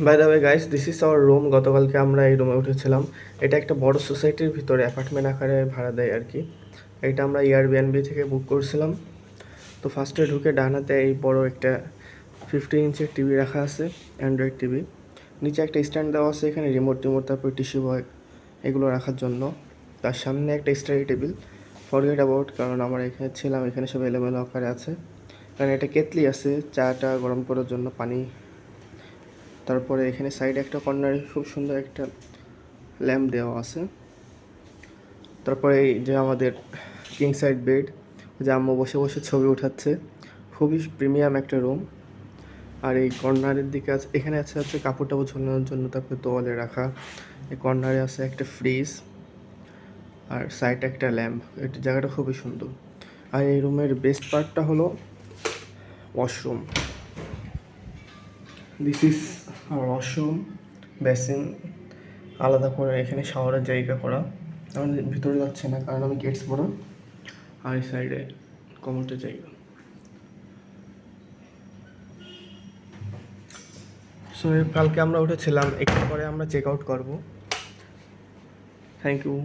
By the way guys, this is our room. গতকালকে আমরা এই রুমে উঠেছিলাম। এটা একটা বড় সোসাইটির ভিতরে অ্যাপার্টমেন্ট আকারে ভাড়া দেয় আর কি। এটা আমরা এয়ারবিএনবি থেকে বুক করছিলাম। তো ফার্স্টে ঢুকে ডানাতে এই বড় একটা 15 ইঞ্চের টিভি রাখা আছে, অ্যান্ড্রয়েড টিভি। নিচে একটা স্ট্যান্ড দেওয়া আছে, এখানে রিমোট টিমোট, তারপর টিস্যু বয় এগুলো রাখার জন্য। তার সামনে একটা স্টাডি টেবিল, ফরগেট অ্যাবাউট, কারণ আমরা এখানে ছিলাম, এখানে সব এলোমেলো আকারে আছে। কারণ একটা কেতলি আছে চাটা গরম করার জন্য, পানি। তারপরে এখানে সাইডে একটা কর্নারে খুব সুন্দর একটা ল্যাম্প দেওয়া আছে। তারপরে এই যে আমাদের কিং সাইড বেড, যে আম্মু বসে বসে ছবি উঠাচ্ছে। খুবই প্রিমিয়াম একটা রুম। আর এই কর্নারের দিকে আছে, এখানে আছে কাপড় টাপড় ঝোলানোর জন্য, তারপরে তোয়ালে রাখা। এই কর্নারে আছে একটা ফ্রিজ, আর সাইডে একটা ল্যাম্প। এটা জায়গাটা খুবই সুন্দর। আর এই রুমের বেস্ট পার্টটা হলো washroom. This is washroom, basin আলাদা করে, এখানে শাওয়ারের জায়গা করা। আমি ভিতরে যাচ্ছি না কারণ আমি গেটস বড়। আর এই সাইডে কমোটের জায়গা। সো কালকে আমরা উঠেছিলাম, একটু পরে আমরা চেক আউট করবো। Thank you.